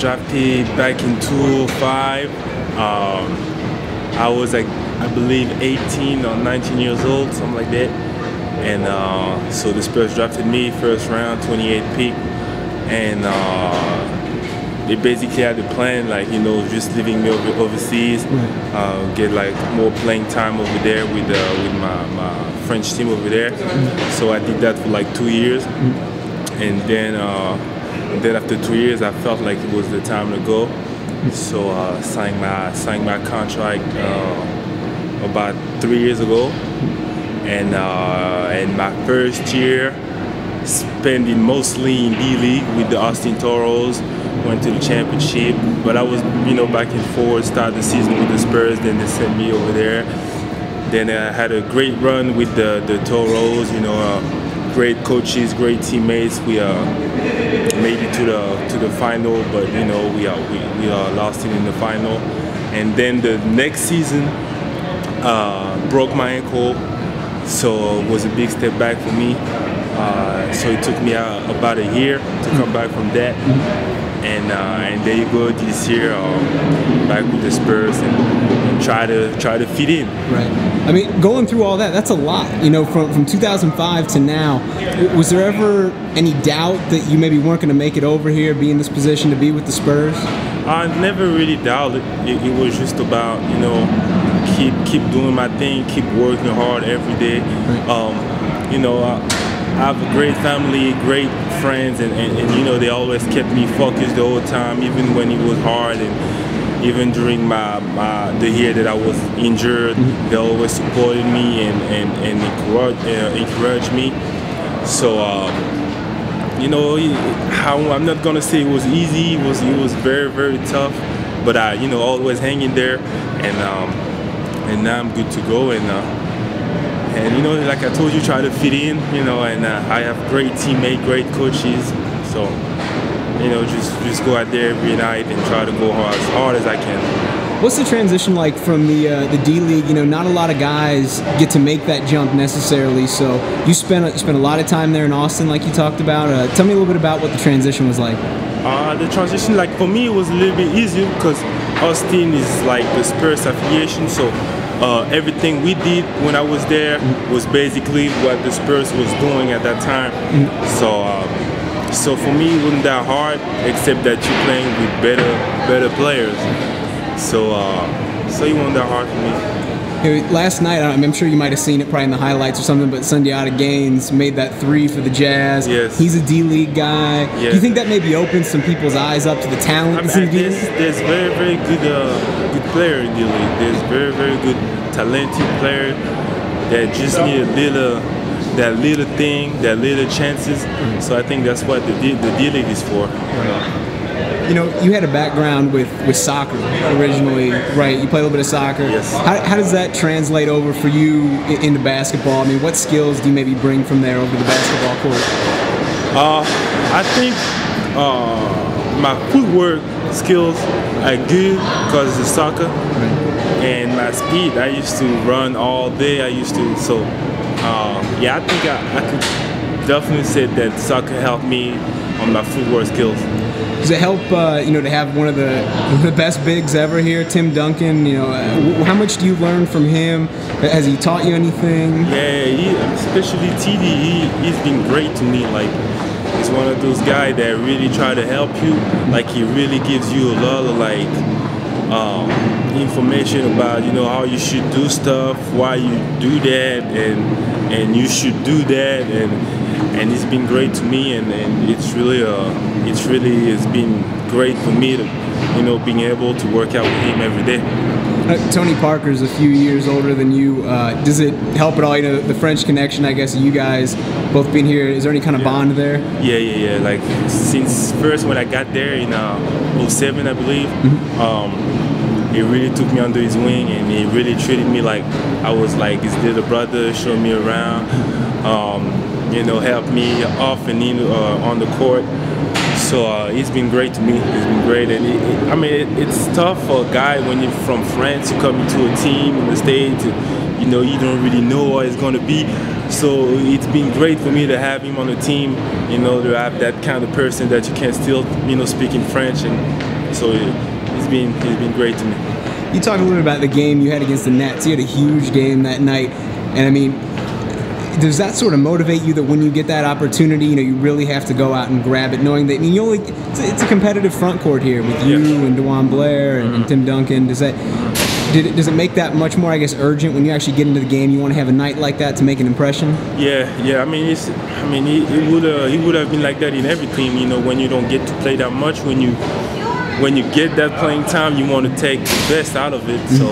drafted back in 2005. I was like, I believe 18 or 19 years old, something like that. And so the Spurs drafted me first round, 28th pick. And they basically had the plan, like, you know, just leaving me overseas, get like more playing time over there with my French team over there. So I did that for like 2 years. And then after 2 years, I felt like it was the time to go. So signed my contract about 3 years ago, and my first year spent it mostly in D-League with the Austin Toros. Went to the championship, but I was, you know, back and forth. Started the season with the Spurs, then they sent me over there. Then I had a great run with the Toros. You know, great coaches, great teammates. We made it to the final, but you know we lost it in the final. And then the next season, broke my ankle, so it was a big step back for me. So it took me about a year to come back from that. And there you go, this year back with the Spurs and try to fit in. Right. I mean, going through all that, that's a lot. You know, from 2005 to now, was there ever any doubt that you maybe weren't going to make it over here, be in this position to be with the Spurs? I never really doubted. It was just about, you know, keep doing my thing, keep working hard every day. You know, I have a great family, great friends, and you know, they always kept me focused the whole time, even when it was hard, and even during the year that I was injured, they always supported me and encouraged me. So you know, I'm not gonna say it was easy. It was very, very tough, but I, you know, always hanging there, and now I'm good to go. And you know, like I told you, try to fit in, you know, and I have great teammates, great coaches. So, you know, just go out there every night and try to go as hard as I can. What's the transition like from the D-League? You know, not a lot of guys get to make that jump necessarily. So you spent a lot of time there in Austin, like you talked about. Tell me a little bit about what the transition was like. The transition, like for me, it was a little bit easier because Austin is like the Spurs affiliation. So everything we did when I was there was basically what the Spurs was doing at that time. So for me, it wasn't that hard, except that you're playing with better players. So it wasn't that hard for me. Last night, I'm sure you might have seen it probably in the highlights or something, but Sundiata Gaines made that 3 for the Jazz. Yes. He's a D-League guy. Yes. Do you think that maybe opens some people's eyes up to the talent that's in the D-League? There's very, very good player in the league. There's very, very good talented player that just need that little thing, that little chances. So I think that's what the D-League is for. You know, you had a background with soccer originally, right? You play a little bit of soccer. Yes. How does that translate over for you into basketball? I mean, what skills do you maybe bring from there over the basketball court? I think my footwork skills are good because of soccer, and my speed. I used to run all day. Yeah, I think I could definitely say that soccer helped me on my footwork skills. Does it help, you know, to have one of the best bigs ever here, Tim Duncan? You know, how much do you learn from him? Has he taught you anything? Yeah, especially TD. He's been great to me. Like, he's one of those guys that really try to help you. Like, he really gives you a lot of like information about, you know, how you should do stuff, why you do that, and you should do that, and it's been great to me, and it's really has been great for me to, you know, being able to work out with him every day. Tony Parker's a few years older than you. Does it help at all? You know, the French connection, I guess, you guys both being here. Is there any kind of bond there? Yeah. Like since first when I got there in 07, I believe. He really took me under his wing, and he really treated me like I was like his little brother, showed me around, you know, helped me off and in on the court. So it's been great to me. It's been great, and I mean, it's tough for a guy when you're from France, you come into a team in the States, you know, you don't really know what it's going to be. So it's been great for me to have him on the team, you know, to have that kind of person that you can still, you know, speak in French, and so he's been great to me. You talked a little bit about the game you had against the Nets. You had a huge game that night, and I mean, does that sort of motivate you that when you get that opportunity, you know, you really have to go out and grab it, knowing that, I mean, it's a competitive front court here with you and DeJuan Blair and Tim Duncan. Does it make that much more, I guess, urgent when you actually get into the game? You want to have a night like that to make an impression? Yeah. I mean, it would have been like that in every team. You know, when you don't get to play that much, when you get that playing time, you want to take the best out of it. So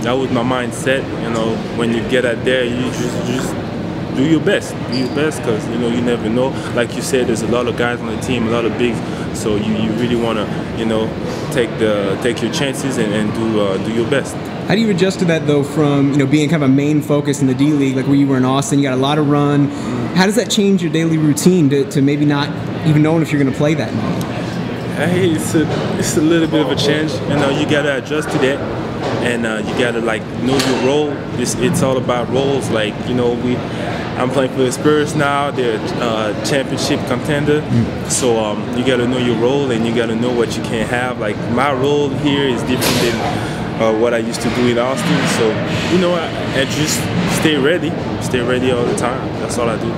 that was my mindset. You know, when you get out there, you just do your best. Do your best, because you know you never know. Like you said, there's a lot of guys on the team, a lot of bigs. So you really want to, you know, take your chances and do your best. How do you adjust to that though, from, you know, being kind of a main focus in the D League, like where you were in Austin? You got a lot of run. How does that change your daily routine to maybe not even knowing if you're going to play that night? Hey, it's a little bit of a change. You know, you gotta adjust to that, and you gotta like know your role. It's all about roles. Like, you know, I'm playing for the Spurs now. They're a championship contender, so you gotta know your role, and you gotta know what you can have. Like, my role here is different than what I used to do in Austin. So, you know, I just stay ready all the time. That's all I do.